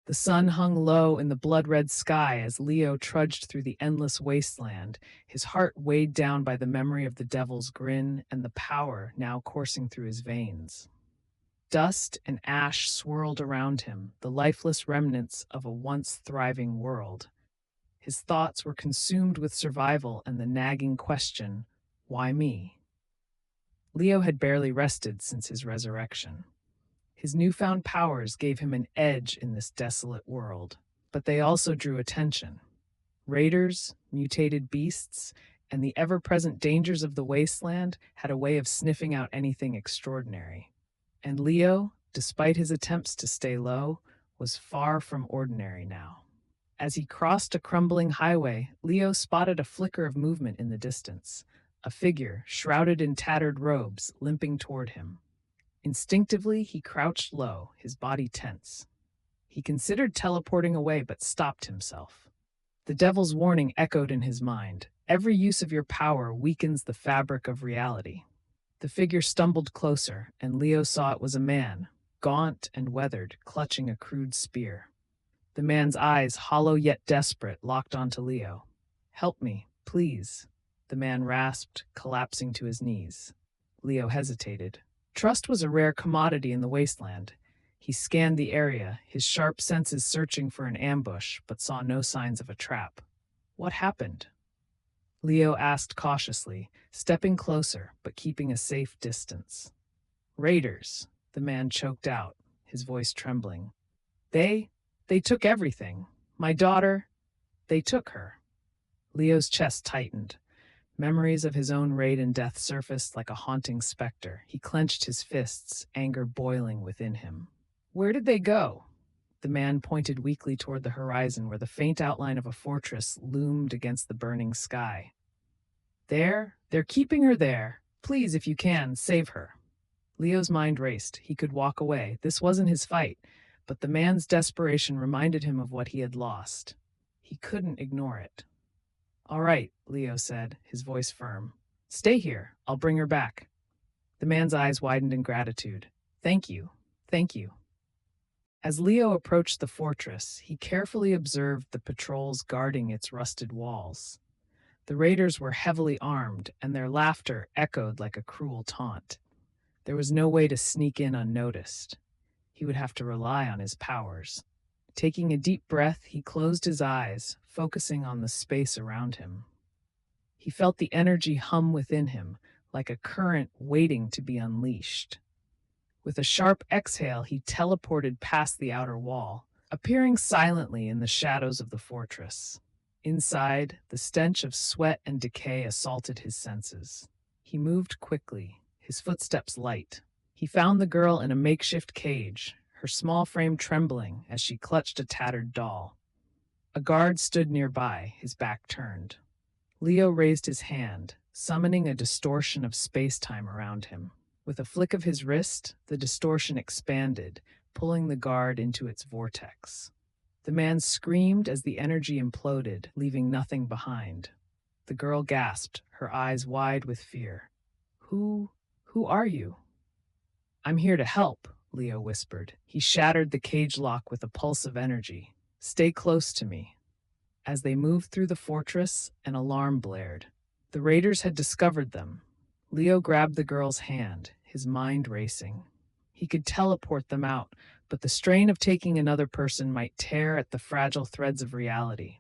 The sun hung low in the blood-red sky as Leo trudged through the endless wasteland, his heart weighed down by the memory of the devil's grin and the power now coursing through his veins. Dust and ash swirled around him, the lifeless remnants of a once thriving world. His thoughts were consumed with survival and the nagging question, why me? Leo had barely rested since his resurrection. His newfound powers gave him an edge in this desolate world, but they also drew attention. Raiders, mutated beasts, and the ever-present dangers of the wasteland had a way of sniffing out anything extraordinary. And Leo, despite his attempts to stay low, was far from ordinary now. As he crossed a crumbling highway, Leo spotted a flicker of movement in the distance, a figure, shrouded in tattered robes, limping toward him. Instinctively, he crouched low, his body tense. He considered teleporting away, but stopped himself. The devil's warning echoed in his mind. Every use of your power weakens the fabric of reality. The figure stumbled closer, and Leo saw it was a man, gaunt and weathered, clutching a crude spear. The man's eyes, hollow yet desperate, locked onto Leo. "Help me, please," the man rasped, collapsing to his knees. Leo hesitated. Trust was a rare commodity in the wasteland. He scanned the area, his sharp senses searching for an ambush, but saw no signs of a trap. "What happened?" Leo asked cautiously, stepping closer, but keeping a safe distance. "Raiders," the man choked out, his voice trembling. They took everything. My daughter, they took her." Leo's chest tightened. Memories of his own raid and death surfaced like a haunting specter. He clenched his fists, anger boiling within him. "Where did they go?" The man pointed weakly toward the horizon where the faint outline of a fortress loomed against the burning sky. They're keeping her there. Please, if you can, save her." Leo's mind raced. He could walk away. This wasn't his fight, but the man's desperation reminded him of what he had lost. He couldn't ignore it. "All right," Leo said, his voice firm. "Stay here. I'll bring her back." The man's eyes widened in gratitude. "Thank you. Thank you." As Leo approached the fortress, he carefully observed the patrols guarding its rusted walls. The raiders were heavily armed, and their laughter echoed like a cruel taunt. There was no way to sneak in unnoticed. He would have to rely on his powers. Taking a deep breath, he closed his eyes, focusing on the space around him. He felt the energy hum within him, like a current waiting to be unleashed. With a sharp exhale, he teleported past the outer wall, appearing silently in the shadows of the fortress. Inside, the stench of sweat and decay assaulted his senses. He moved quickly, his footsteps light. He found the girl in a makeshift cage, her small frame trembling as she clutched a tattered doll. A guard stood nearby, his back turned. Leo raised his hand, summoning a distortion of space-time around him. With a flick of his wrist, the distortion expanded, pulling the guard into its vortex. The man screamed as the energy imploded, leaving nothing behind. The girl gasped, her eyes wide with fear. Who are you?" "I'm here to help," Leo whispered. He shattered the cage lock with a pulse of energy. "Stay close to me." As they moved through the fortress, an alarm blared. The raiders had discovered them. Leo grabbed the girl's hand, his mind racing. He could teleport them out, but the strain of taking another person might tear at the fragile threads of reality.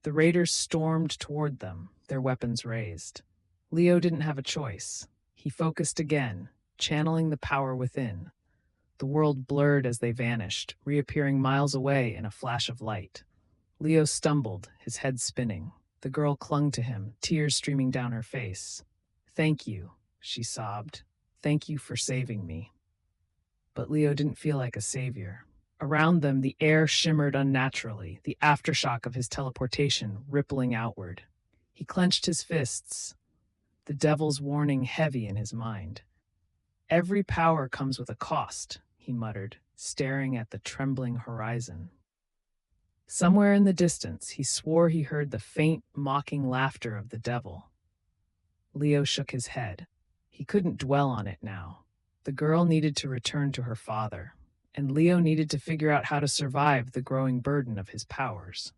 The raiders stormed toward them, their weapons raised. Leo didn't have a choice. He focused again, channeling the power within. The world blurred as they vanished, reappearing miles away in a flash of light. Leo stumbled, his head spinning. The girl clung to him, tears streaming down her face. "Thank you," she sobbed. "Thank you for saving me." But Leo didn't feel like a savior. Around them, the air shimmered unnaturally, the aftershock of his teleportation rippling outward. He clenched his fists, the devil's warning heavy in his mind. "Every power comes with a cost," he muttered, staring at the trembling horizon. Somewhere in the distance, he swore he heard the faint, mocking laughter of the devil. Leo shook his head. He couldn't dwell on it now. The girl needed to return to her father, and Leo needed to figure out how to survive the growing burden of his powers.